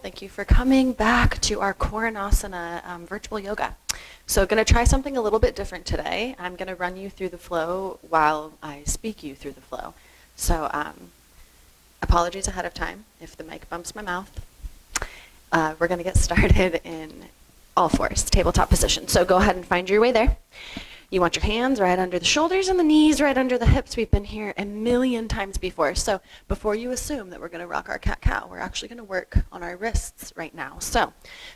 Thank you for coming back to our Koronasana virtual yoga. So going to try something a little bit different today. I'm going to run you through the flow while I speak you through the flow. So apologies ahead of time if the mic bumps my mouth. We're going to get started in all fours, tabletop position. So go ahead and find your way there. You want your hands right under the shoulders and the knees right under the hips. We've been here a million times before. So before you assume that we're going to rock our cat-cow, we're actually going to work on our wrists right now. So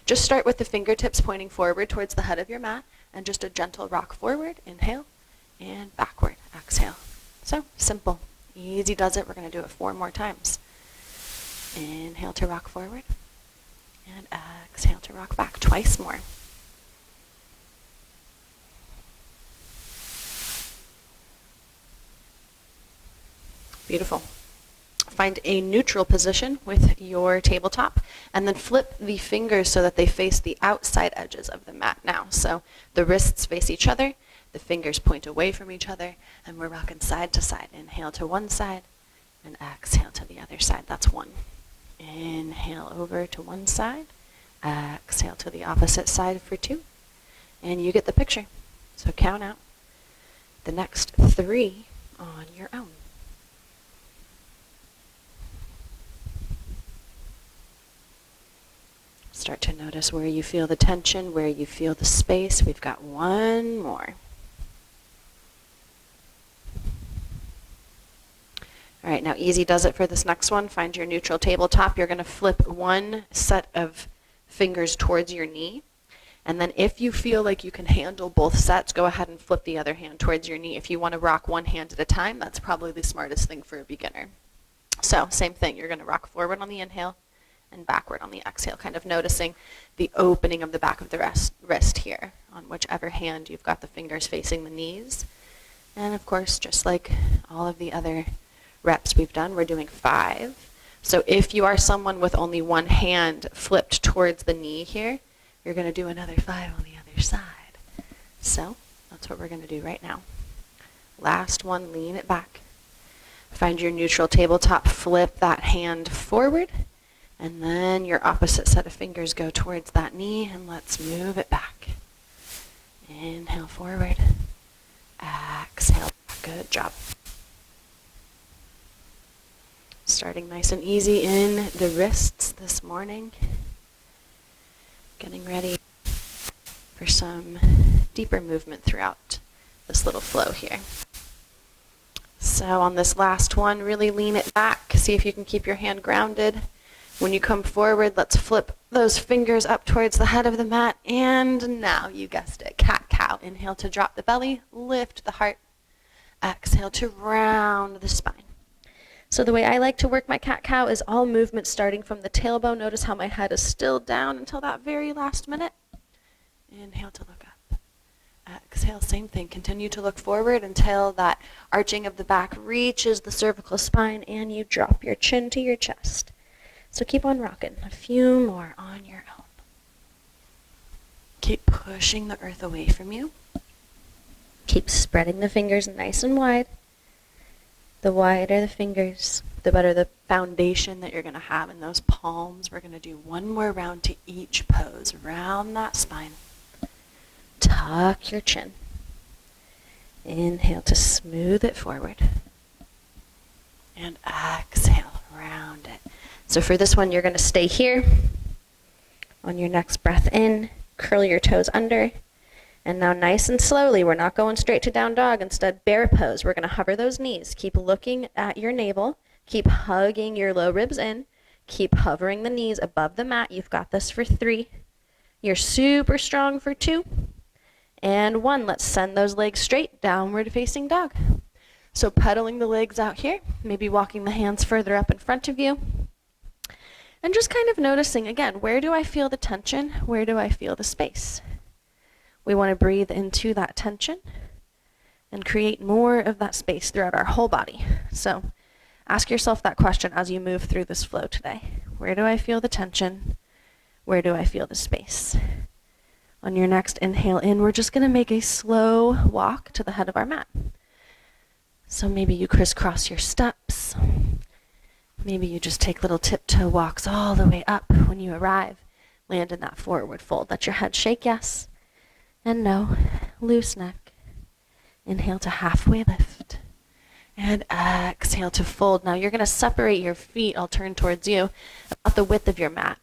just start with the fingertips pointing forward towards the head of your mat and just a gentle rock forward. Inhale and backward. Exhale. So simple. Easy does it. We're going to do it 4 more times. Inhale to rock forward and exhale to rock back twice more. Beautiful. Find a neutral position with your tabletop and then flip the fingers so that they face the outside edges of the mat now. So the wrists face each other, the fingers point away from each other, and we're rocking side to side. Inhale to one side and exhale to the other side. That's 1. Inhale over to one side, exhale to the opposite side for 2, and you get the picture. So count out the next 3 on your own. Start to notice where you feel the tension, where you feel the space. We've got 1 more. All right, now easy does it for this next one. Find your neutral tabletop. You're going to flip one set of fingers towards your knee. And then if you feel like you can handle both sets, go ahead and flip the other hand towards your knee. If you want to rock one hand at a time, that's probably the smartest thing for a beginner. So same thing. You're going to rock forward on the inhale and backward on the exhale, kind of noticing the opening of the back of the wrist here on whichever hand you've got the fingers facing the knees. And of course, just like all of the other reps we've done, we're doing 5. So if you are someone with only one hand flipped towards the knee here, you're going to do another 5 on the other side. So that's what we're going to do right now. Last one, lean it back. Find your neutral tabletop, flip that hand forward. And then your opposite set of fingers go towards that knee, and let's move it back. Inhale forward. Exhale. Good job. Starting nice and easy in the wrists this morning. Getting ready for some deeper movement throughout this little flow here. So on this last one, really lean it back. See if you can keep your hand grounded. When you come forward, let's flip those fingers up towards the head of the mat. And now, you guessed it, cat-cow. Inhale to drop the belly, lift the heart. Exhale to round the spine. So the way I like to work my cat-cow is all movement starting from the tailbone. Notice how my head is still down until that very last minute. Inhale to look up. Exhale, same thing. Continue to look forward until that arching of the back reaches the cervical spine and you drop your chin to your chest. So keep on rocking. A few more on your own. Keep pushing the earth away from you. Keep spreading the fingers nice and wide. The wider the fingers, the better the foundation that you're going to have in those palms. We're going to do 1 more round to each pose. Round that spine. Tuck your chin. Inhale to smooth it forward. And exhale, round it. So for this one, you're going to stay here. On your next breath in, curl your toes under. And now nice and slowly, we're not going straight to down dog. Instead, bear pose. We're going to hover those knees. Keep looking at your navel. Keep hugging your low ribs in. Keep hovering the knees above the mat. You've got this for 3. You're super strong for 2. And 1. Let's send those legs straight, downward facing dog. So pedaling the legs out here, maybe walking the hands further up in front of you. And just kind of noticing, again, where do I feel the tension? Where do I feel the space? We want to breathe into that tension and create more of that space throughout our whole body. So ask yourself that question as you move through this flow today. Where do I feel the tension? Where do I feel the space? On your next inhale in, we're just going to make a slow walk to the head of our mat. So maybe you crisscross your steps. Maybe you just take little tiptoe walks all the way up when you arrive. Land in that forward fold. Let your head shake yes and no. Loose neck. Inhale to halfway lift. And exhale to fold. Now you're going to separate your feet. I'll turn towards you about the width of your mat.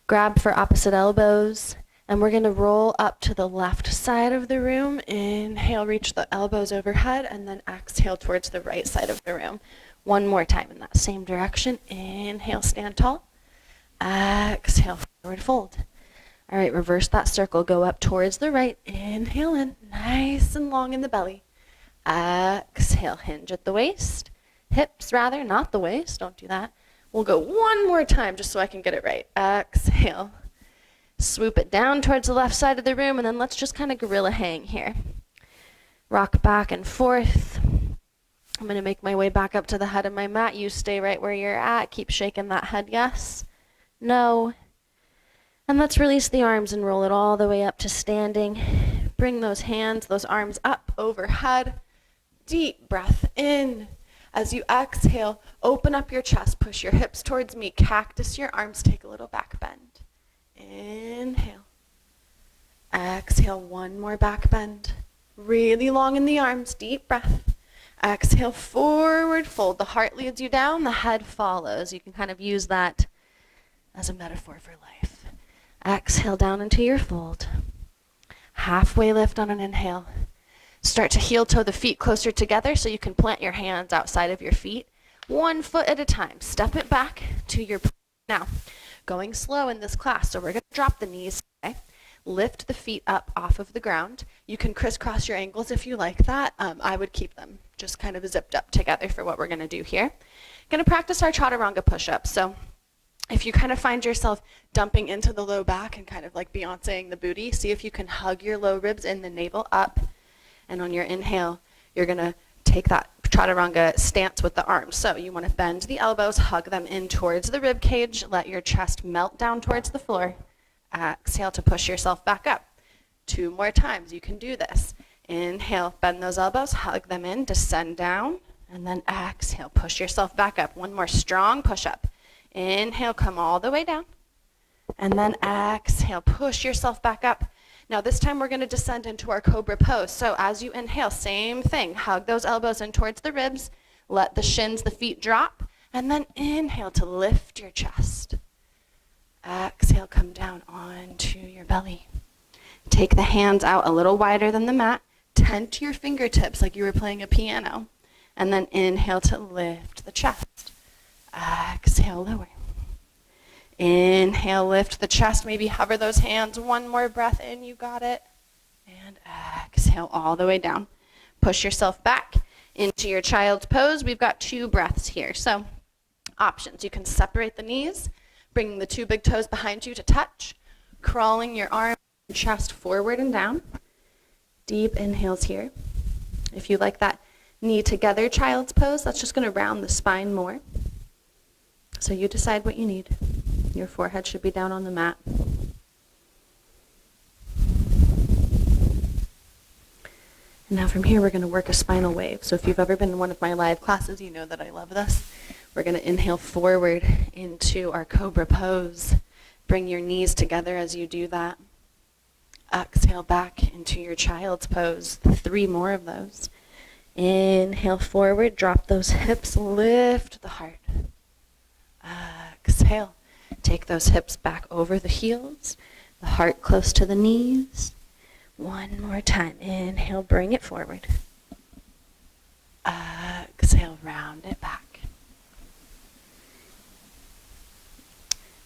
Grab for opposite elbows. And we're going to roll up to the left side of the room. Inhale, reach the elbows overhead, and then exhale towards the right side of the room. One more time in that same direction. Inhale, stand tall. Exhale, forward fold. All right, reverse that circle. Go up towards the right. Inhale in, nice and long in the belly. Exhale, hinge at the waist. Hips rather, not the waist. Don't do that. We'll go one more time just so I can get it right. Exhale. Swoop it down towards the left side of the room, and then let's just kind of gorilla hang here. Rock back and forth. I'm going to make my way back up to the head of my mat. You stay right where you're at. Keep shaking that head, yes, no. And let's release the arms and roll it all the way up to standing. Bring those hands, those arms up overhead. Deep breath in. As you exhale, open up your chest, push your hips towards me, cactus your arms, take a little back bend. Inhale. Exhale, one more back bend. Really long in the arms, deep breath. Exhale, forward fold. The heart leads you down, the head follows. You can kind of use that as a metaphor for life. Exhale down into your fold. Halfway lift on an inhale. Start to heel toe the feet closer together so you can plant your hands outside of your feet. 1 foot at a time. Step it back to your now. Going slow in this class, so we're going to drop the knees today. Lift the feet up off of the ground. You can crisscross your ankles if you like that. I would keep them just kind of zipped up together for what we're going to do here. Going to practice our chaturanga push-ups. So if you kind of find yourself dumping into the low back and kind of like Beyonceing the booty, see if you can hug your low ribs in the navel up. And on your inhale, you're going to take that chaturanga stance with the arms. So you want to bend the elbows, hug them in towards the rib cage, let your chest melt down towards the floor. Exhale to push yourself back up. 2 more times, you can do this. Inhale, bend those elbows, hug them in, descend down, and then exhale, push yourself back up. 1 more strong push up. Inhale, come all the way down, and then exhale, push yourself back up. Now this time we're going to descend into our cobra pose. So as you inhale, same thing. Hug those elbows in towards the ribs. Let the shins, the feet drop. And then inhale to lift your chest. Exhale, come down onto your belly. Take the hands out a little wider than the mat. Tent your fingertips like you were playing a piano. And then inhale to lift the chest. Exhale, lower. Inhale, lift the chest, maybe hover those hands. 1 more breath in, you got it. And exhale all the way down. Push yourself back into your child's pose. We've got 2 breaths here. So options, you can separate the knees, bringing the 2 big toes behind you to touch, crawling your arm and chest forward and down. Deep inhales here. If you like that knee together child's pose, that's just going to round the spine more. So you decide what you need. Your forehead should be down on the mat. And now from here, we're going to work a spinal wave. So if you've ever been in one of my live classes, you know that I love this. We're going to inhale forward into our cobra pose. Bring your knees together as you do that. Exhale back into your child's pose. 3 more of those. Inhale forward, drop those hips, lift the heart. Exhale. Take those hips back over the heels, the heart close to the knees. 1 more time. Inhale, bring it forward. Exhale, round it back.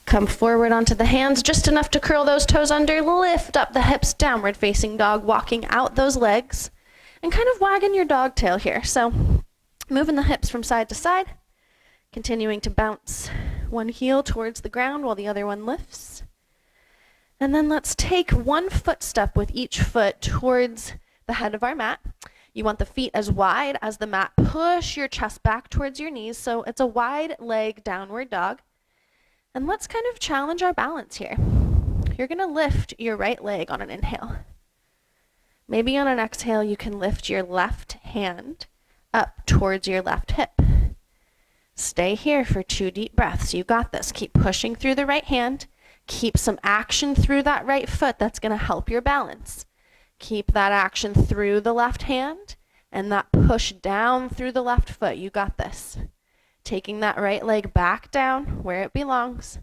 Come forward onto the hands, just enough to curl those toes under. Lift up the hips, downward facing dog, walking out those legs, and kind of wagging your dog tail here. So moving the hips from side to side, continuing to bounce one heel towards the ground while the other one lifts. And then let's take 1 footstep with each foot towards the head of our mat. You want the feet as wide as the mat. Push your chest back towards your knees, so it's a wide leg downward dog. And let's kind of challenge our balance here. You're going to lift your right leg on an inhale. Maybe on an exhale, you can lift your left hand up towards your left hip. Stay here for 2 deep breaths. You got this. Keep pushing through the right hand. Keep some action through that right foot. That's going to help your balance. Keep that action through the left hand and that push down through the left foot. You got this. Taking that right leg back down where it belongs.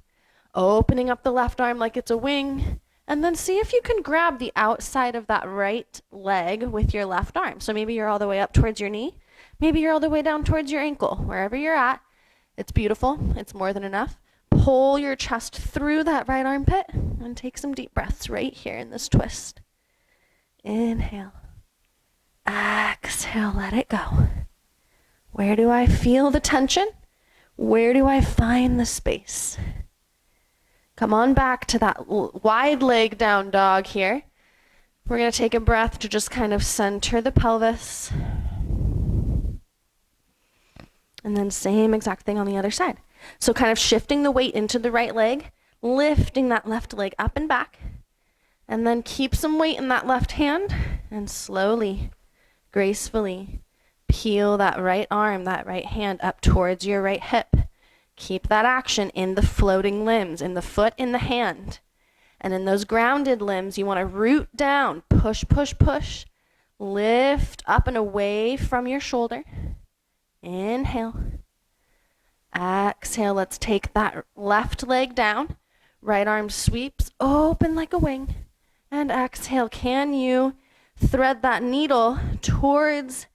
Opening up the left arm like it's a wing. And then see if you can grab the outside of that right leg with your left arm. So maybe you're all the way up towards your knee. Maybe you're all the way down towards your ankle. Wherever you're at, it's beautiful. It's more than enough. Pull your chest through that right armpit and take some deep breaths right here in this twist. Inhale. Exhale, let it go. Where do I feel the tension? Where do I find the space? Come on back to that wide leg down dog here. We're going to take a breath to just kind of center the pelvis. And then same exact thing on the other side. So kind of shifting the weight into the right leg, lifting that left leg up and back. And then keep some weight in that left hand and slowly, gracefully peel that right arm, that right hand up towards your right hip. Keep that action in the floating limbs, in the foot, in the hand. And in those grounded limbs, you want to root down, push, push, push. Lift up and away from your shoulder. Inhale. Exhale, let's take that left leg down. Right arm sweeps open like a wing. And exhale, can you thread that needle towards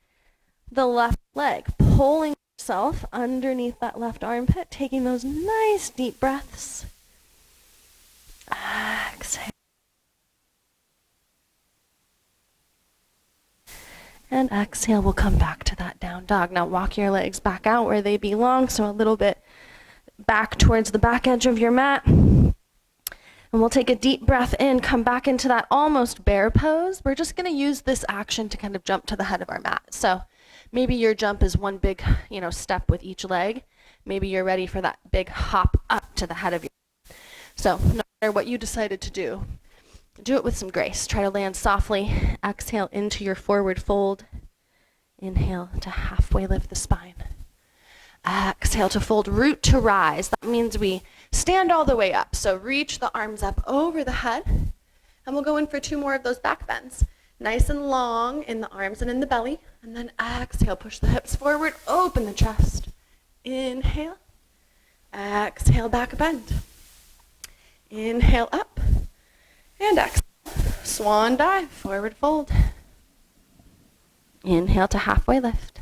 the left leg, pulling yourself underneath that left armpit, taking those nice deep breaths. Exhale. And exhale, we'll come back to that down dog. Now walk your legs back out where they belong, so a little bit back towards the back edge of your mat. And we'll take a deep breath in, come back into that almost bear pose. We're just going to use this action to kind of jump to the head of our mat. So maybe your jump is one big, step with each leg. Maybe you're ready for that big hop up to the head of your mat. So no matter what you decided to do it with some grace. Try to land softly. Exhale into your forward fold. Inhale to halfway lift the spine. Exhale to fold, root to rise. That means we stand all the way up. So reach the arms up over the head. And we'll go in for 2 more of those back bends. Nice and long in the arms and in the belly. And then exhale, push the hips forward, open the chest. Inhale. Exhale, back bend. Inhale up. And exhale. Swan dive, forward fold. Inhale to halfway lift.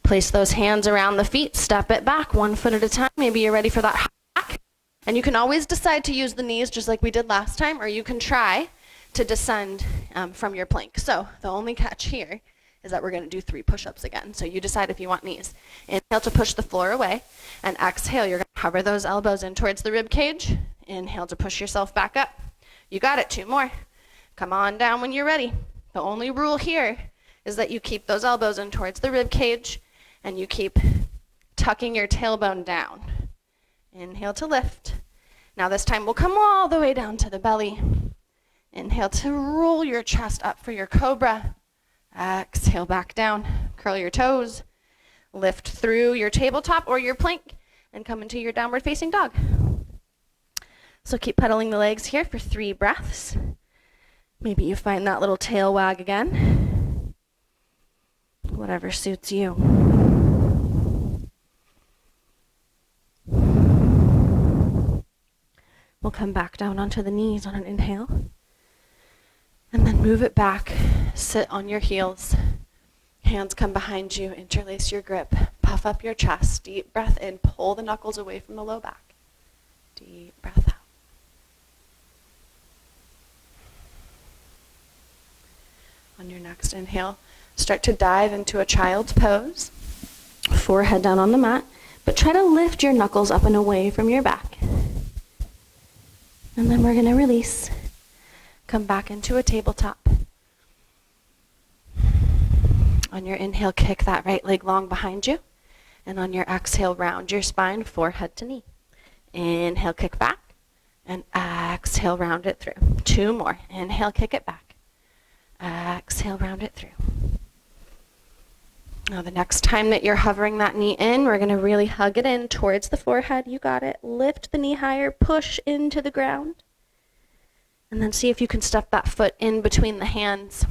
Place those hands around the feet, step it back 1 foot at a time. Maybe you're ready for that hack. And you can always decide to use the knees just like we did last time, or you can try to descend from your plank. So the only catch here is that we're going to do 3 push-ups again. So you decide if you want knees. Inhale to push the floor away, and exhale, you're going to hover those elbows in towards the rib cage. Inhale to push yourself back up. You got it, 2 more. Come on down when you're ready. The only rule here is that you keep those elbows in towards the rib cage, and you keep tucking your tailbone down. Inhale to lift. Now this time we'll come all the way down to the belly. Inhale to roll your chest up for your cobra. Exhale back down. Curl your toes. Lift through your tabletop or your plank and come into your downward facing dog. So keep pedaling the legs here for 3 breaths. Maybe you find that little tail wag again. Whatever suits you. We'll come back down onto the knees on an inhale. And then move it back. Sit on your heels. Hands come behind you. Interlace your grip. Puff up your chest. Deep breath in. Pull the knuckles away from the low back. Deep breath out. On your next inhale, start to dive into a child's pose. Forehead down on the mat. But try to lift your knuckles up and away from your back. And then we're going to release. Come back into a tabletop. On your inhale, kick that right leg long behind you. And on your exhale, round your spine, forehead to knee. Inhale, kick back. And exhale, round it through. 2 more. Inhale, kick it back. Exhale, round it through. Now the next time that you're hovering that knee in, we're going to really hug it in towards the forehead. You got it. Lift the knee higher, push into the ground. And then see if you can step that foot in between the hands.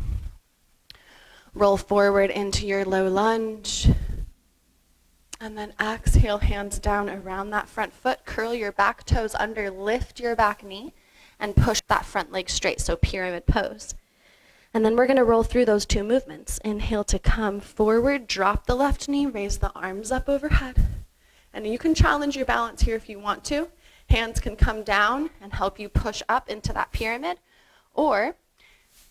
Roll forward into your low lunge. And then exhale, hands down around that front foot. Curl your back toes under, lift your back knee, and push that front leg straight, so pyramid pose. And then we're going to roll through those two movements. Inhale to come forward, drop the left knee, raise the arms up overhead. And you can challenge your balance here if you want to. Hands can come down and help you push up into that pyramid. Or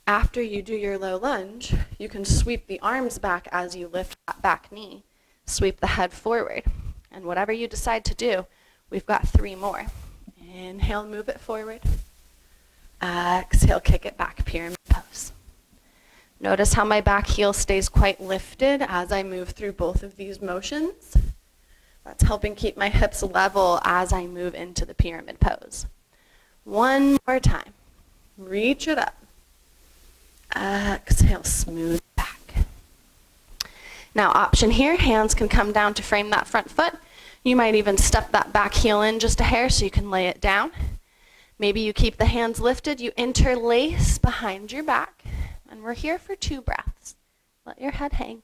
after you do your low lunge, you can sweep the arms back as you lift that back knee. Sweep the head forward. And whatever you decide to do, we've got 3 more. Inhale, move it forward. Exhale, kick it back, pyramid pose. Notice how my back heel stays quite lifted as I move through both of these motions. That's helping keep my hips level as I move into the pyramid pose. One more time. Reach it up. Exhale, smooth back. Now, option here, hands can come down to frame that front foot. You might even step that back heel in just a hair so you can lay it down. Maybe you keep the hands lifted, you interlace behind your back, and we're here for 2 breaths. Let your head hang.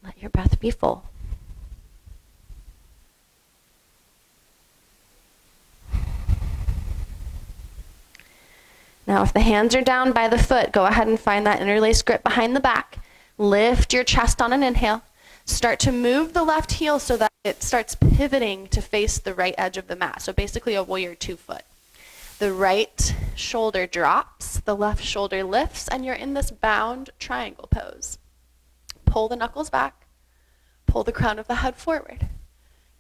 Let your breath be full. Now, if the hands are down by the foot, go ahead and find that interlace grip behind the back. Lift your chest on an inhale. Start to move the left heel so that it starts pivoting to face the right edge of the mat. So basically a warrior 2 foot. The right shoulder drops, the left shoulder lifts, and you're in this bound triangle pose. Pull the knuckles back. Pull the crown of the head forward.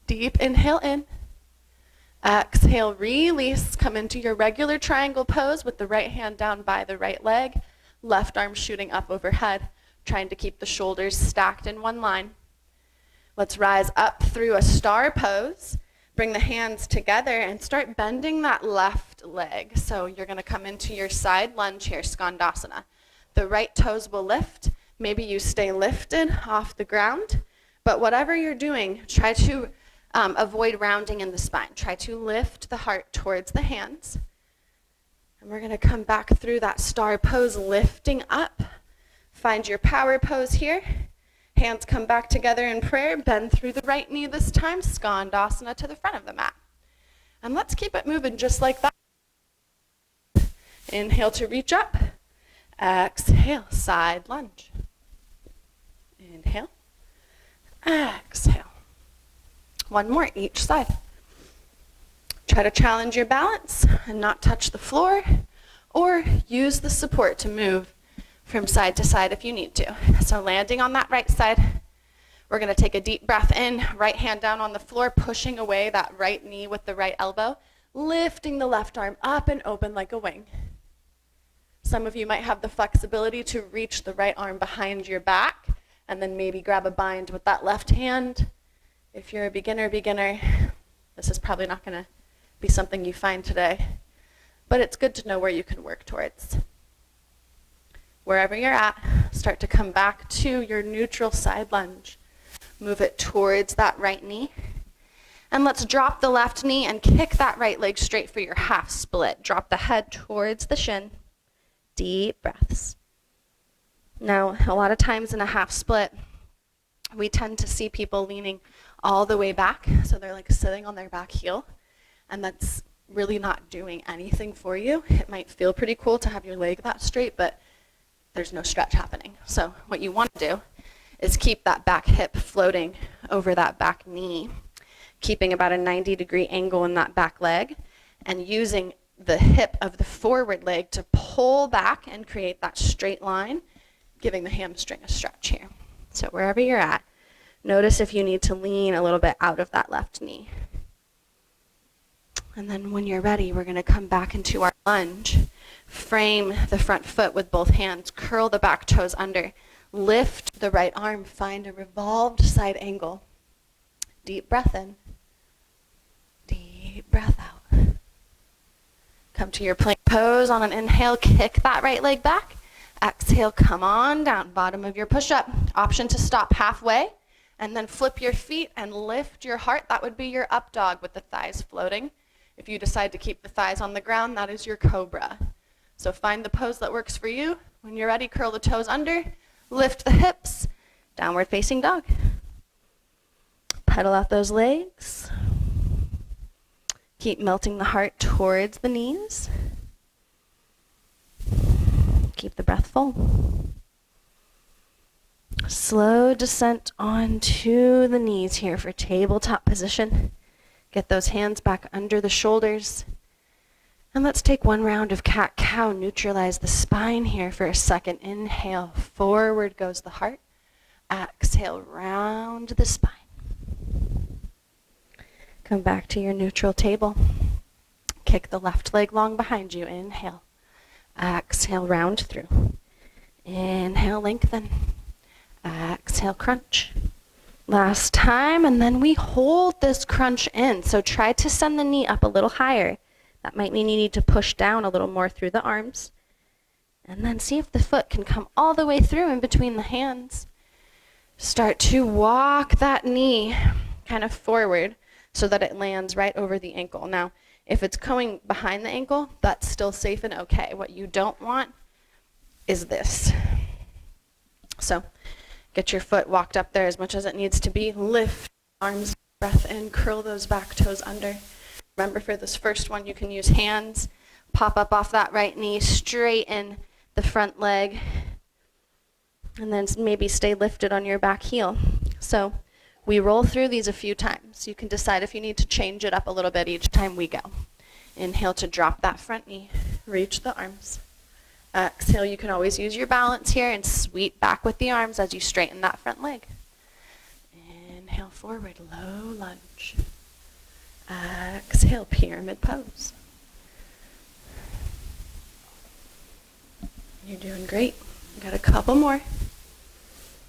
Deep inhale in. Exhale, release. Come into your regular triangle pose with the right hand down by the right leg. Left arm shooting up overhead, trying to keep the shoulders stacked in one line. Let's rise up through a star pose. Bring the hands together and start bending that left leg. So you're going to come into your side lunge here, Skandasana. The right toes will lift. Maybe you stay lifted off the ground. But whatever you're doing, try to avoid rounding in the spine. Try to lift the heart towards the hands. And we're going to come back through that star pose, lifting up. Find your power pose here. Hands come back together in prayer. Bend through the right knee this time. Skandasana to the front of the mat. And let's keep it moving just like that. Inhale to reach up. Exhale, side lunge. Inhale. Exhale. One more each side. Try to challenge your balance and not touch the floor, or use the support to move from side to side if you need to. So landing on that right side, we're going to take a deep breath in, right hand down on the floor, pushing away that right knee with the right elbow, lifting the left arm up and open like a wing. Some of you might have the flexibility to reach the right arm behind your back and then maybe grab a bind with that left hand. If you're a beginner, this is probably not going to be something you find today, but it's good to know where you can work towards. Wherever you're at, start to come back to your neutral side lunge. Move it towards that right knee. And let's drop the left knee and kick that right leg straight for your half split. Drop the head towards the shin. Deep breaths. Now, a lot of times in a half split, we tend to see people leaning all the way back. So they're like sitting on their back heel. And that's really not doing anything for you. It might feel pretty cool to have your leg that straight, but there's no stretch happening. So what you want to do is keep that back hip floating over that back knee, keeping about a 90-degree angle in that back leg, and using the hip of the forward leg to pull back and create that straight line, giving the hamstring a stretch here. So wherever you're at, notice if you need to lean a little bit out of that left knee. And then when you're ready, we're going to come back into our lunge. Frame the front foot with both hands. Curl the back toes under. Lift the right arm. Find a revolved side angle. Deep breath in. Deep breath out. Come to your plank pose on an inhale. Kick that right leg back. Exhale, come on down, bottom of your push-up. Option to stop halfway and then flip your feet and lift your heart. That would be your up dog with the thighs floating. If you decide to keep the thighs on the ground, that is your cobra. So find the pose that works for you. When you're ready, curl the toes under, lift the hips, downward facing dog. Pedal out those legs. Keep melting the heart towards the knees. Keep the breath full. Slow descent onto the knees here for tabletop position. Get those hands back under the shoulders. And let's take one round of cat-cow. Neutralize the spine here for a second. Inhale, forward goes the heart. Exhale, round the spine. Come back to your neutral table. Kick the left leg long behind you. Inhale. Exhale, round through. Inhale, lengthen. Exhale, crunch. Last time, and then we hold this crunch in. So try to send the knee up a little higher. That might mean you need to push down a little more through the arms. And then see if the foot can come all the way through in between the hands. Start to walk that knee kind of forward so that it lands right over the ankle. Now, if it's going behind the ankle, that's still safe and okay. What you don't want is this. So get your foot walked up there as much as it needs to be. Lift arms, breath in, curl those back toes under. Remember, for this first one, you can use hands. Pop up off that right knee, straighten the front leg, and then maybe stay lifted on your back heel. So we roll through these a few times. You can decide if you need to change it up a little bit each time we go. Inhale to drop that front knee. Reach the arms. Exhale, you can always use your balance here and sweep back with the arms as you straighten that front leg. Inhale forward, low lunge. Exhale, pyramid pose. You're doing great. Got a couple more.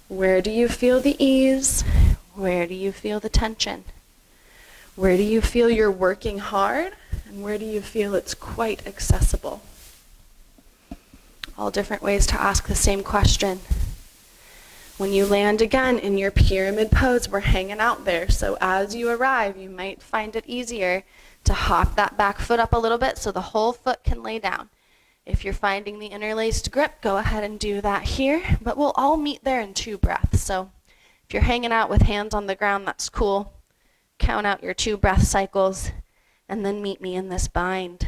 Where do you feel the ease? Where do you feel the tension? Where do you feel you're working hard? And where do you feel it's quite accessible? All different ways to ask the same question. When you land again in your pyramid pose, we're hanging out there. So as you arrive, you might find it easier to hop that back foot up a little bit so the whole foot can lay down. If you're finding the interlaced grip, go ahead and do that here, but we'll all meet there in 2 breaths. So if you're hanging out with hands on the ground, that's cool. Count out your 2 breath cycles, and then meet me in this bind.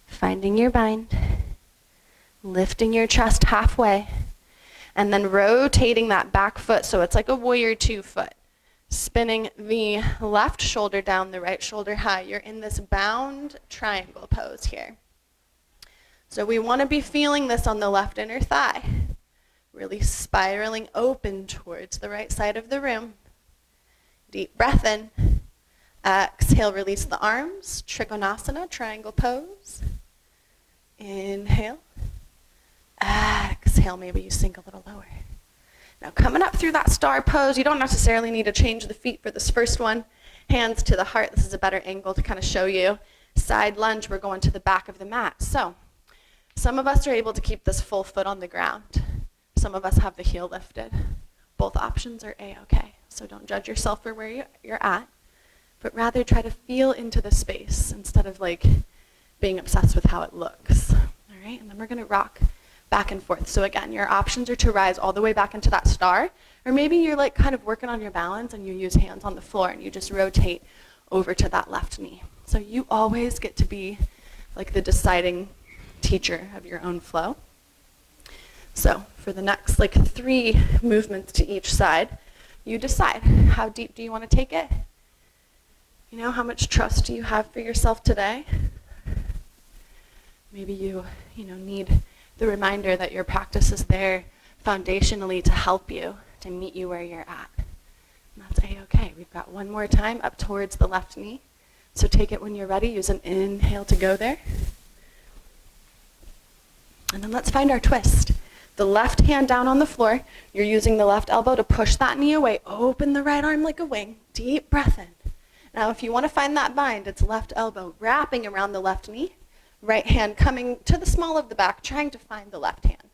Finding your bind, lifting your chest halfway, and then rotating that back foot so it's like a warrior 2 foot. Spinning the left shoulder down, the right shoulder high. You're in this bound triangle pose here. So we want to be feeling this on the left inner thigh. Really spiraling open towards the right side of the room. Deep breath in. Exhale, release the arms. Trikonasana, triangle pose. Inhale. Exhale, maybe you sink a little lower. Now coming up through that star pose, you don't necessarily need to change the feet for this first one. Hands to the heart. This is a better angle to kind of show you. Side lunge, we're going to the back of the mat. So some of us are able to keep this full foot on the ground. Some of us have the heel lifted. Both options are A-okay. So don't judge yourself for where you're at, but rather try to feel into the space instead of like being obsessed with how it looks. All right, and then we're gonna rock back and forth. So again, your options are to rise all the way back into that star, or maybe you're like kind of working on your balance and you use hands on the floor and you just rotate over to that left knee. So you always get to be like the deciding teacher of your own flow. So for the next like 3 movements to each side, you decide how deep do you want to take it? You know, how much trust do you have for yourself today? Maybe you need the reminder that your practice is there foundationally to help you, to meet you where you're at. And that's A-okay. We've got one more time up towards the left knee. So take it when you're ready. Use an inhale to go there. And then let's find our twist. The left hand down on the floor. You're using the left elbow to push that knee away. Open the right arm like a wing. Deep breath in. Now, if you want to find that bind, it's left elbow wrapping around the left knee, right hand coming to the small of the back, trying to find the left hand.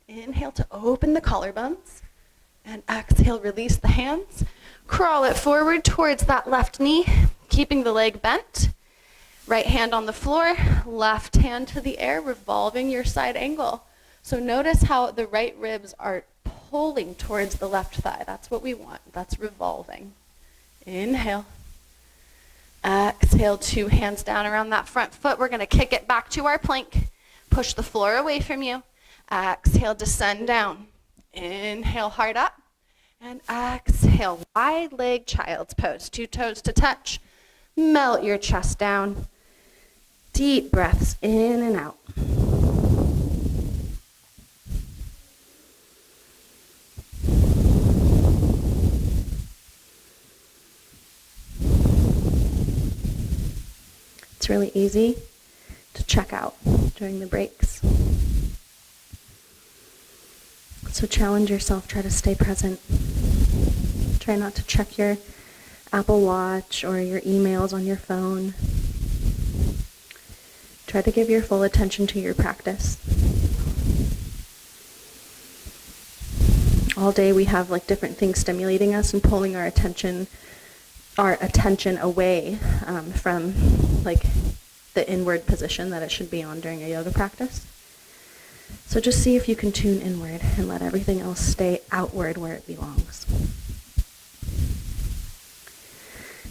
Inhale to open the collarbones, and exhale, release the hands. Crawl it forward towards that left knee, keeping the leg bent. Right hand on the floor, left hand to the air, revolving your side angle. So notice how the right ribs are pulling towards the left thigh. That's what we want. That's revolving. Inhale. Exhale, 2 hands down around that front foot. We're going to kick it back to our plank. Push the floor away from you. Exhale, descend down. Inhale, hard up. And exhale, wide leg child's pose. 2 toes to touch. Melt your chest down. Deep breaths in and out. It's really easy to check out during the breaks. So challenge yourself, try to stay present. Try not to check your Apple Watch or your emails on your phone. Try to give your full attention to your practice. All day we have like different things stimulating us and pulling our attention away from like the inward position that it should be on during a yoga practice. So just see if you can tune inward and let everything else stay outward where it belongs.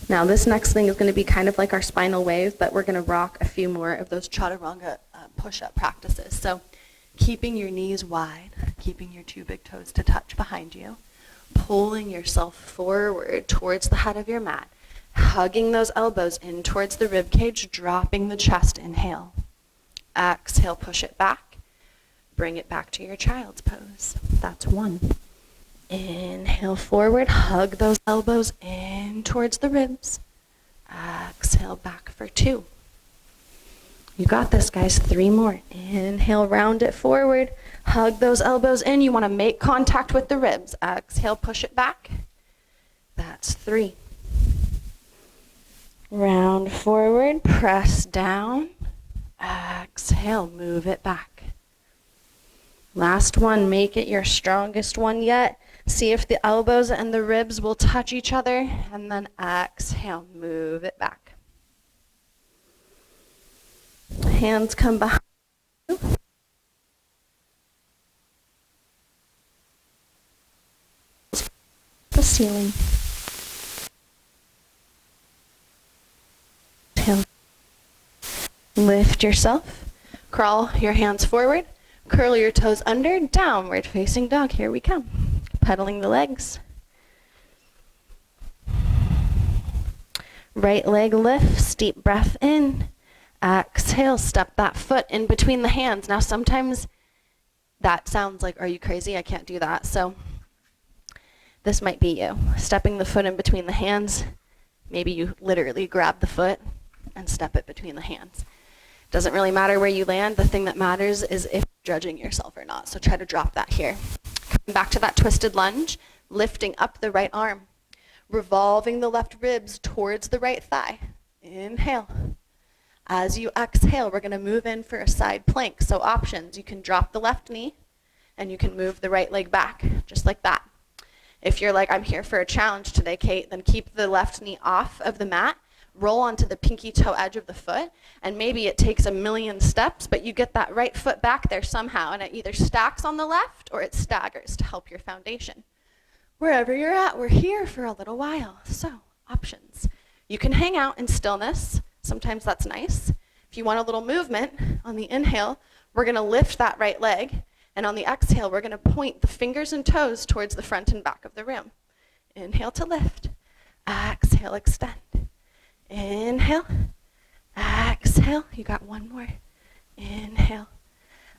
Now this next thing is going to be kind of like our spinal wave, but we're going to rock a few more of those chaturanga push-up practices. So keeping your knees wide, keeping your 2 big toes to touch behind you, pulling yourself forward towards the head of your mat, hugging those elbows in towards the rib cage, dropping the chest. Inhale. Exhale, push it back. Bring it back to your child's pose. That's 1. Inhale forward, hug those elbows in towards the ribs. Exhale back for 2. You got this, guys. 3 more. Inhale, round it forward. Hug those elbows in. You want to make contact with the ribs. Exhale, push it back. That's 3. Round forward, press down. Exhale, move it back. Last one, make it your strongest one yet. See if the elbows and the ribs will touch each other, and then exhale, move it back. Hands come behind you. The ceiling. Exhale. Lift yourself. Crawl your hands forward. Curl your toes under. Downward facing dog. Here we come. Pedaling the legs. Right leg lifts, deep breath in. Exhale, step that foot in between the hands. Now sometimes that sounds like, are you crazy? I can't do that. So this might be you. Stepping the foot in between the hands. Maybe you literally grab the foot and step it between the hands. Doesn't really matter where you land. The thing that matters is if you're judging yourself or not. So try to drop that here. Come back to that twisted lunge, lifting up the right arm, revolving the left ribs towards the right thigh. Inhale. As you exhale, we're going to move in for a side plank. So options, you can drop the left knee and you can move the right leg back, just like that. If you're like, I'm here for a challenge today, Kate, then keep the left knee off of the mat, roll onto the pinky toe edge of the foot, and maybe it takes a million steps, but you get that right foot back there somehow, and it either stacks on the left or it staggers to help your foundation. Wherever you're at, we're here for a little while. So, options. You can hang out in stillness. Sometimes that's nice. If you want a little movement, on the inhale, we're going to lift that right leg, and on the exhale, we're going to point the fingers and toes towards the front and back of the room. Inhale to lift. Exhale, extend. Inhale. Exhale. You got 1 more. Inhale.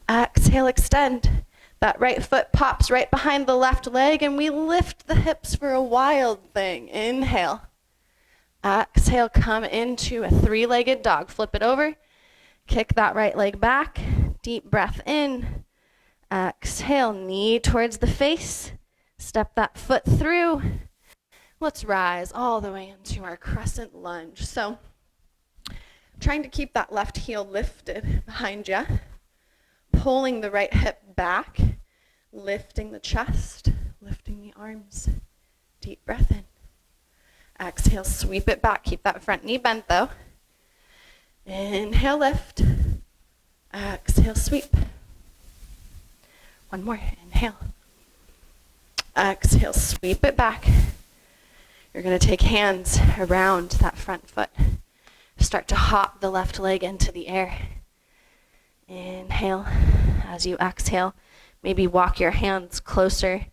Exhale, extend. That right foot pops right behind the left leg, and we lift the hips for a wild thing. Inhale. Exhale, come into a 3-legged dog. Flip it over. Kick that right leg back. Deep breath in. Exhale, knee towards the face. Step that foot through. Let's rise all the way into our crescent lunge. So trying to keep that left heel lifted behind you, pulling the right hip back, lifting the chest, lifting the arms. Deep breath in. Exhale, sweep it back. Keep that front knee bent though. Inhale, lift. Exhale, sweep. One more. Inhale. Exhale, sweep it back. You're going to take hands around that front foot. Start to hop the left leg into the air. Inhale. As you exhale, maybe walk your hands closer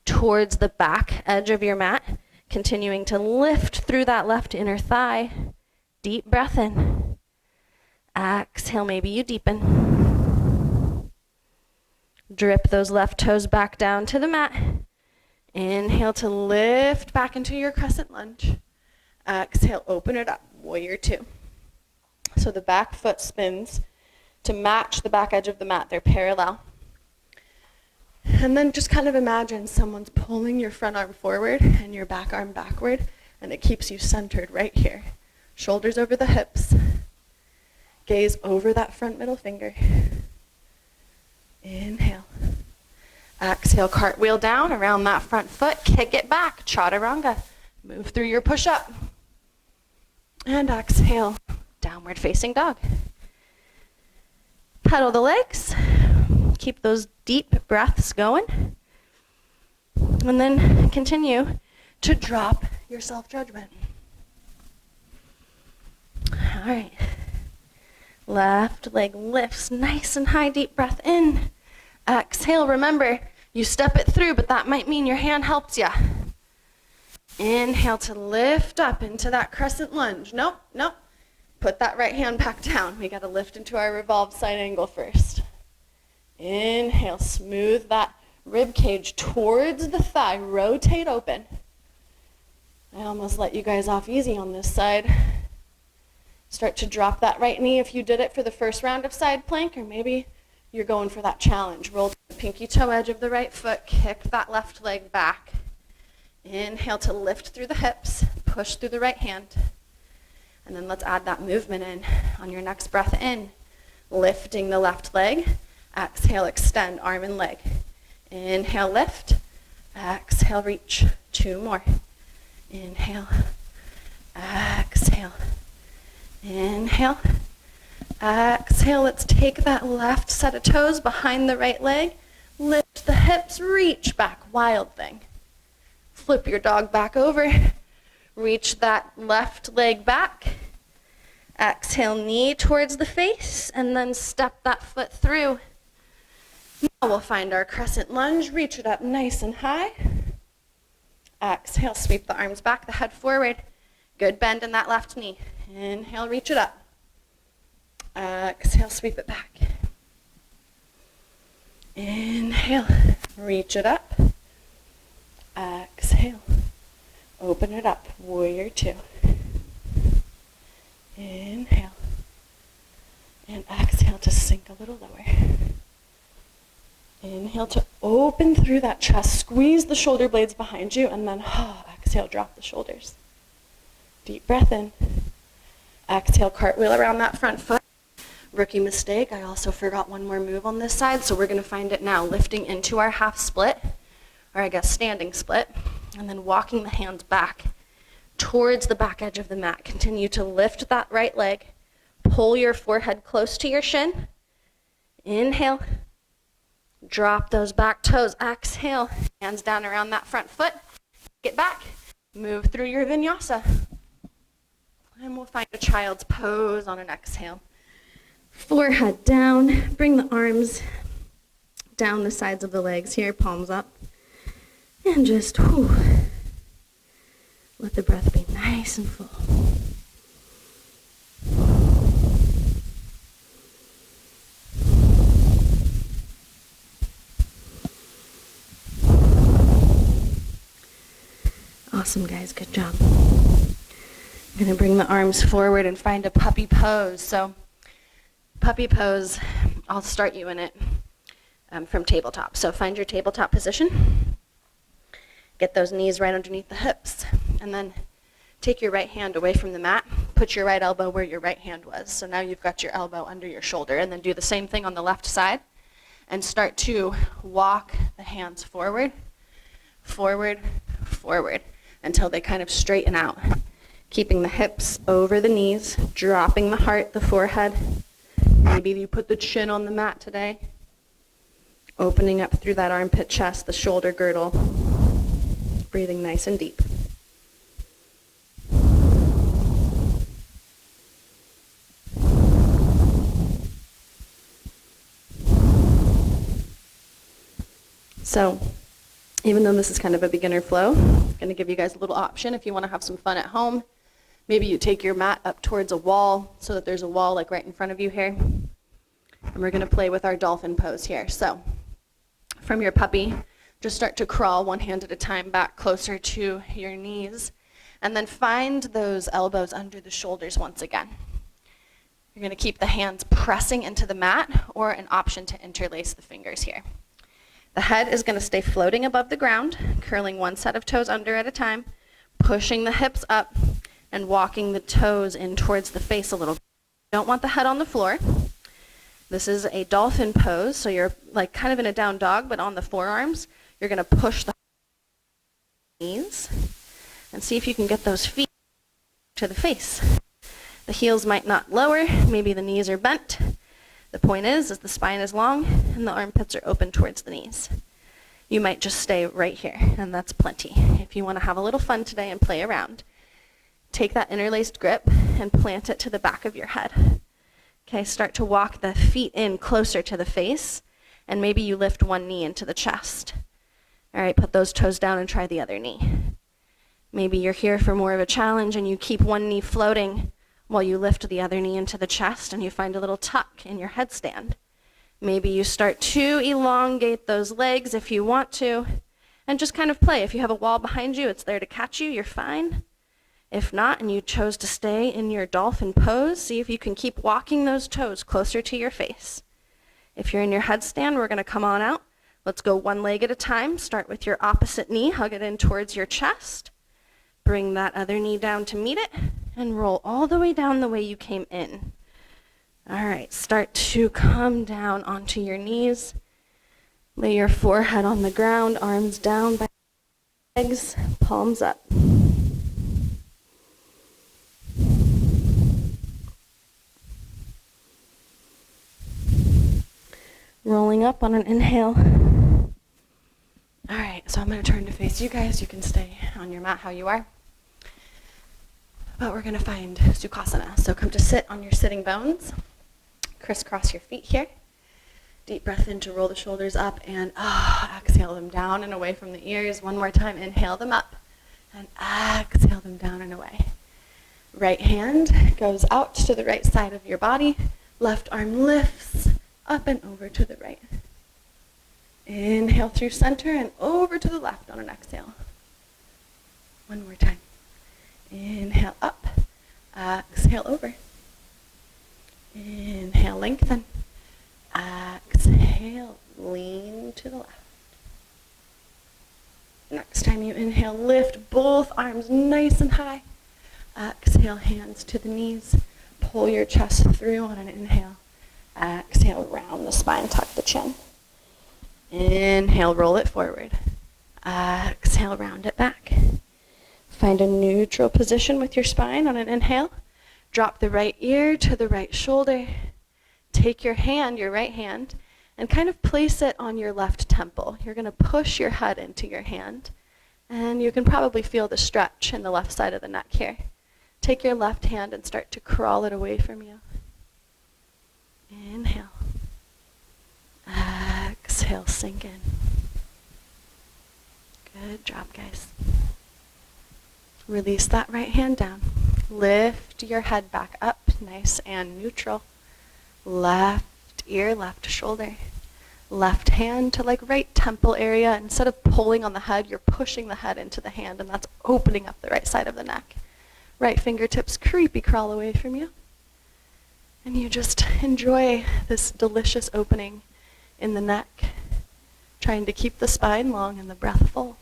towards the back edge of your mat, continuing to lift through that left inner thigh. Deep breath in. Exhale, maybe you deepen. Drip those left toes back down to the mat. Inhale to lift back into your crescent lunge. Exhale, open it up, warrior two. So the back foot spins to match the back edge of the mat. They're parallel. And then just kind of imagine someone's pulling your front arm forward and your back arm backward, and it keeps you centered right here. Shoulders over the hips. Gaze over that front middle finger. Inhale. Exhale, cartwheel down around that front foot. Kick it back, chaturanga. Move through your push-up. And exhale, downward facing dog. Pedal the legs. Keep those deep breaths going. And then continue to drop your self-judgment. All right. Left leg lifts nice and high, deep breath in. Exhale, remember, you step it through, but that might mean your hand helps you. Inhale to lift up into that crescent lunge. Nope. Put that right hand back down. We got to lift into our revolved side angle first. Inhale, smooth that rib cage towards the thigh. Rotate open. I almost let you guys off easy on this side. Start to drop that right knee if you did it for the first round of side plank, or maybe you're going for that challenge. Roll to the pinky toe edge of the right foot. Kick that left leg back. Inhale to lift through the hips. Push through the right hand. And then let's add that movement in on your next breath in. Lifting the left leg. Exhale, extend arm and leg. Inhale, lift. Exhale, reach. Two more. Inhale. Exhale. Inhale. Exhale, let's take that left set of toes behind the right leg. Lift the hips, reach back, wild thing. Flip your dog back over. Reach that left leg back. Exhale, knee towards the face, and then step that foot through. Now we'll find our crescent lunge. Reach it up nice and high. Exhale, sweep the arms back, the head forward. Good bend in that left knee. Inhale, reach it up. Exhale, sweep it back. Inhale, reach it up. Exhale, open it up, warrior two. Inhale, and exhale to sink a little lower. Inhale to open through that chest, squeeze the shoulder blades behind you, and then exhale, drop the shoulders. Deep breath in. Exhale, cartwheel around that front foot. Rookie mistake, I also forgot one more move on this side, so we're going to find it now. Lifting into our half split, or I guess standing split, and then walking the hands back towards the back edge of the mat. Continue to lift that right leg. Pull your forehead close to your shin. Inhale. Drop those back toes. Exhale. Hands down around that front foot. Get back. Move through your vinyasa. And we'll find a child's pose on an exhale. Forehead down. Bring the arms down the sides of the legs here, palms up. And just let the breath be nice and full. Awesome, guys. Good job. I'm going to bring the arms forward and find a puppy pose. So puppy pose, I'll start you in it from tabletop. So find your tabletop position. Get those knees right underneath the hips. And then take your right hand away from the mat, put your right elbow where your right hand was. So now you've got your elbow under your shoulder, and then do the same thing on the left side and start to walk the hands forward, forward, forward until they kind of straighten out. Keeping the hips over the knees, dropping the heart, the forehead. Maybe you put the chin on the mat today. Opening up through that armpit chest, the shoulder girdle. Breathing nice and deep. So, even though this is kind of a beginner flow, I'm going to give you guys a little option if you want to have some fun at home. Maybe you take your mat up towards a wall so that there's a wall like right in front of you here. And we're going to play with our dolphin pose here. So, from your puppy, just start to crawl one hand at a time back closer to your knees. And then find those elbows under the shoulders once again. You're going to keep the hands pressing into the mat, or an option to interlace the fingers here. The head is going to stay floating above the ground, curling one set of toes under at a time, pushing the hips up, and walking the toes in towards the face a little bit. You don't want the head on the floor. This is a dolphin pose, so you're like kind of in a down dog, but on the forearms. You're going to push the knees and see if you can get those feet to the face. The heels might not lower, maybe the knees are bent. The point is the spine is long and the armpits are open towards the knees. You might just stay right here, and that's plenty. If you want to have a little fun today and play around, take that interlaced grip and plant it to the back of your head. Okay, start to walk the feet in closer to the face, and maybe you lift one knee into the chest. All right, put those toes down and try the other knee. Maybe you're here for more of a challenge and you keep one knee floating while you lift the other knee into the chest and you find a little tuck in your headstand. Maybe you start to elongate those legs if you want to, and just kind of play. If you have a wall behind you, it's there to catch you, you're fine. If not, and you chose to stay in your dolphin pose, see if you can keep walking those toes closer to your face. If you're in your headstand, we're going to come on out. Let's go one leg at a time. Start with your opposite knee, hug it in towards your chest. Bring that other knee down to meet it, and roll all the way down the way you came in. All right, start to come down onto your knees. Lay your forehead on the ground, arms down by legs, palms up. Rolling up on an inhale. All right, so I'm going to turn to face you guys. You can stay on your mat how you are. But we're going to find Sukhasana. So come to sit on your sitting bones. Crisscross your feet here. Deep breath in to roll the shoulders up, and exhale them down and away from the ears. One more time, inhale them up, and exhale them down and away. Right hand goes out to the right side of your body. Left arm lifts up and over to the right. Inhale through center and over to the left on an exhale. One more time. Inhale up, exhale over. Inhale, lengthen. Exhale, lean to the left. Next time you inhale, lift both arms nice and high. Exhale, hands to the knees. Pull your chest through on an inhale. Exhale, round the spine, tuck the chin. Inhale, roll it forward. Exhale, round it back. Find a neutral position with your spine on an inhale. Drop the right ear to the right shoulder. Take your hand, your right hand, and kind of place it on your left temple. You're going to push your head into your hand, and you can probably feel the stretch in the left side of the neck here. Take your left hand and start to crawl it away from you. Inhale. Exhale, sink in. Good job, guys. Release that right hand down. Lift your head back up, nice and neutral. Left ear, left shoulder. Left hand to like right temple area. Instead of pulling on the head, you're pushing the head into the hand, and that's opening up the right side of the neck. Right fingertips creepy crawl away from you. And you just enjoy this delicious opening in the neck, trying to keep the spine long and the breath full.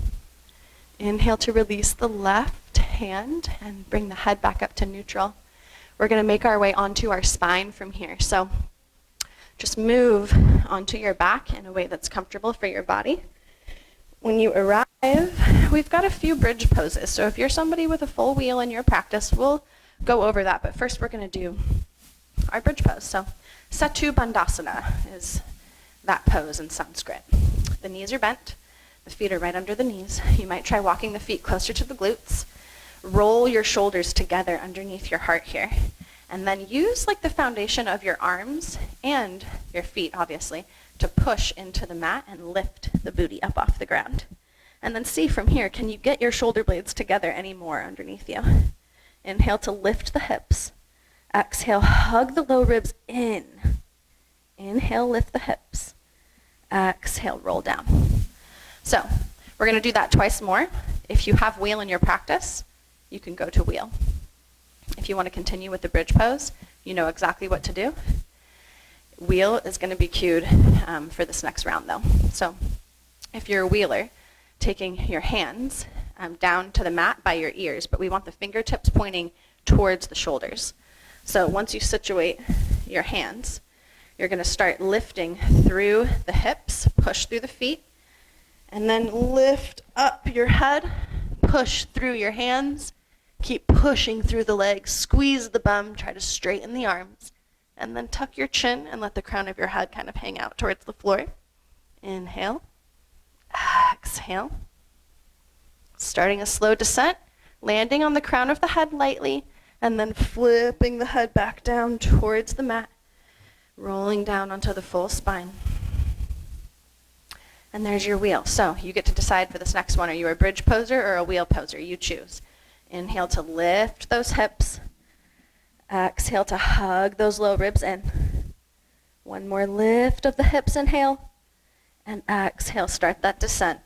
Inhale to release the left hand and bring the head back up to neutral. We're going to make our way onto our spine from here. So just move onto your back in a way that's comfortable for your body. When you arrive, we've got a few bridge poses. So if you're somebody with a full wheel in your practice, we'll go over that. But first we're going to do our bridge pose. So Setu Bandhasana is that pose in Sanskrit. The knees are bent. The feet are right under the knees. You might try walking the feet closer to the glutes. Roll your shoulders together underneath your heart here. And then use like the foundation of your arms and your feet, obviously, to push into the mat and lift the booty up off the ground. And then see from here, can you get your shoulder blades together any more underneath you? Inhale to lift the hips. Exhale, hug the low ribs in. Inhale, lift the hips. Exhale, roll down. So we're going to do that twice more. If you have wheel in your practice, you can go to wheel. If you want to continue with the bridge pose, you know exactly what to do. Wheel is going to be cued for this next round though. So if you're a wheeler, taking your hands down to the mat by your ears, but we want the fingertips pointing towards the shoulders. So once you situate your hands, you're going to start lifting through the hips, push through the feet, and then lift up your head, push through your hands, keep pushing through the legs, squeeze the bum, try to straighten the arms, and then tuck your chin and let the crown of your head kind of hang out towards the floor. Inhale, exhale. Starting a slow descent, landing on the crown of the head lightly, and then flipping the head back down towards the mat, rolling down onto the full spine. And there's your wheel. So you get to decide for this next one, are you a bridge poser or a wheel poser? You choose. Inhale to lift those hips. Exhale to hug those low ribs in. One more lift of the hips, inhale. And exhale, start that descent.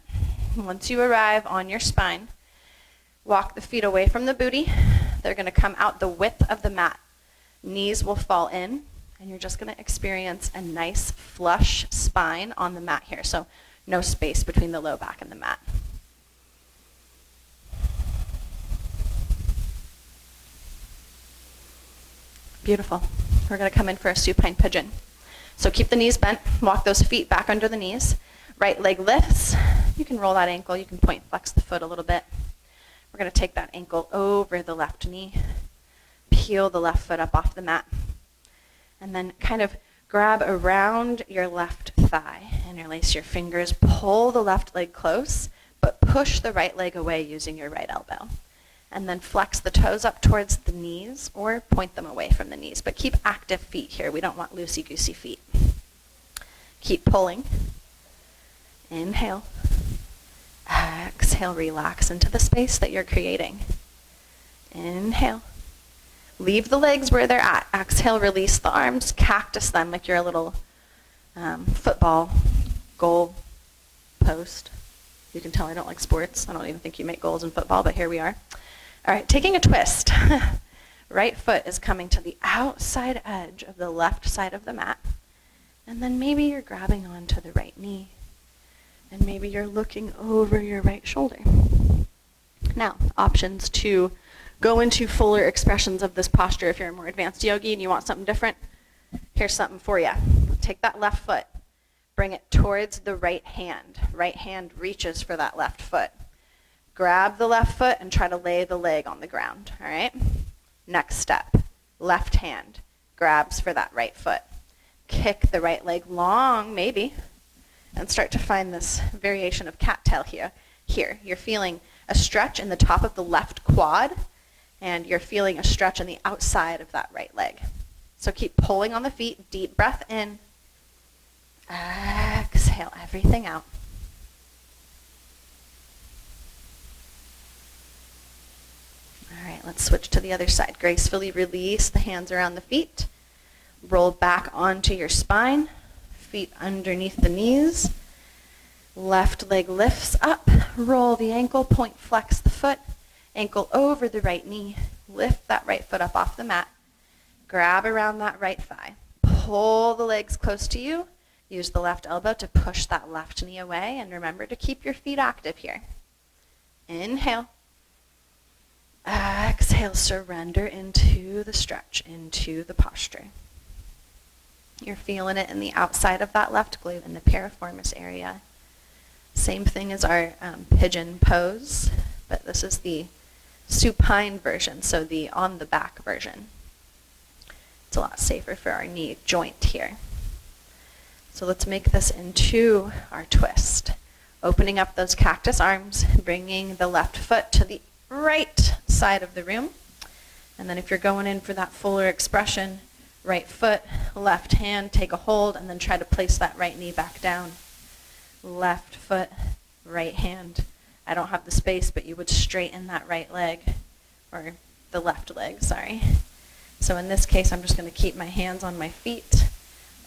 Once you arrive on your spine, walk the feet away from the booty. They're going to come out the width of the mat. Knees will fall in, and you're just going to experience a nice flush spine on the mat here. So no space between the low back and the mat. Beautiful. We're going to come in for a supine pigeon. So keep the knees bent, walk those feet back under the knees. Right leg lifts. You can roll that ankle, you can point flex the foot a little bit. We're going to take that ankle over the left knee, peel the left foot up off the mat, and then kind of grab around your left thigh, interlace your fingers, pull the left leg close, but push the right leg away using your right elbow. And then flex the toes up towards the knees or point them away from the knees. But keep active feet here. We don't want loosey-goosey feet. Keep pulling. Inhale. Exhale, relax into the space that you're creating. Inhale. Leave the legs where they're at. Exhale, release the arms, cactus them like you're a little football goal post. You can tell I don't like sports. I don't even think you make goals in football, but here we are. All right, taking a twist. Right foot is coming to the outside edge of the left side of the mat. And then maybe you're grabbing onto the right knee. And maybe you're looking over your right shoulder. Now, options to go into fuller expressions of this posture if you're a more advanced yogi and you want something different. Here's something for you. Take that left foot. Bring it towards the right hand. Right hand reaches for that left foot. Grab the left foot and try to lay the leg on the ground, all right? Next step, left hand grabs for that right foot. Kick the right leg long, maybe, and start to find this variation of cattail here. Here, you're feeling a stretch in the top of the left quad, and you're feeling a stretch on the outside of that right leg. So keep pulling on the feet, deep breath in. Exhale everything out. All right, let's switch to the other side. Gracefully release the hands around the feet. Roll back onto your spine. Feet underneath the knees. Left leg lifts up. Roll the ankle, point flex the foot. Ankle over the right knee. Lift that right foot up off the mat. Grab around that right thigh. Pull the legs close to you. Use the left elbow to push that left knee away. And remember to keep your feet active here. Inhale. Exhale, surrender into the stretch, into the posture. You're feeling it in the outside of that left glute in the piriformis area. Same thing as our pigeon pose, but this is the supine version, so the on the back version. It's a lot safer for our knee joint here. So let's make this into our twist. Opening up those cactus arms, bringing the left foot to the right side of the room. And then if you're going in for that fuller expression, right foot, left hand, take a hold, and then try to place that right knee back down. Left foot, right hand. I don't have the space, but you would straighten that right leg, or the left leg, sorry. So in this case, I'm just going to keep my hands on my feet,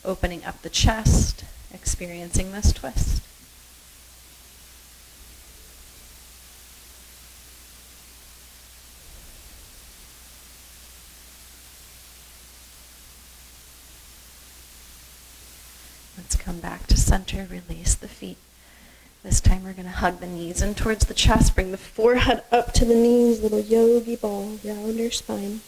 opening up the chest, experiencing this twist. Let's come back to center, release the feet. This time we're going to hug the knees in towards the chest, bring the forehead up to the knees, little yogi ball, round your spine.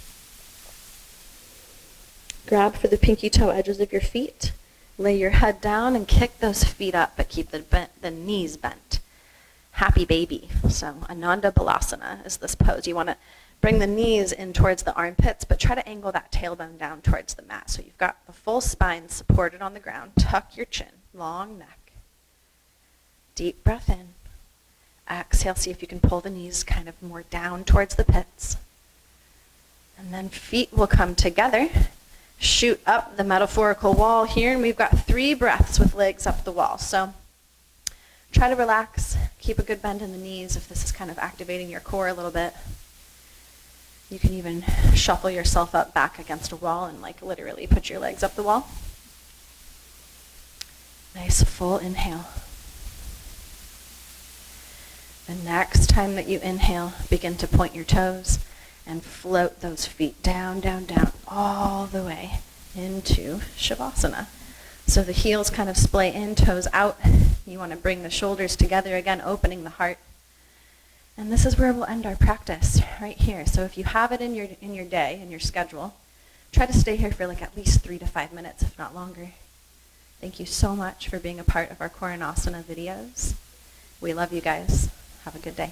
Grab for the pinky toe edges of your feet. Lay your head down and kick those feet up, but keep the knees bent. Happy baby. So Ananda Balasana is this pose. You want to bring the knees in towards the armpits, but try to angle that tailbone down towards the mat. So you've got the full spine supported on the ground. Tuck your chin, long neck. Deep breath in. Exhale, see if you can pull the knees kind of more down towards the pits. And then feet will come together. Shoot up the metaphorical wall here, and we've got 3 breaths with legs up the wall. So try to relax, keep a good bend in the knees if this is kind of activating your core a little bit. You can even shuffle yourself up back against a wall and like literally put your legs up the wall. Nice full inhale. The next time that you inhale, begin to point your toes and float those feet down, down, down, all the way into Shavasana. So the heels kind of splay in, toes out. You want to bring the shoulders together again, opening the heart. And this is where we'll end our practice, right here. So if you have it in your day, in your schedule, try to stay here for like at least 3 to 5 minutes, if not longer. Thank you so much for being a part of our Koranasana videos. We love you guys. Have a good day.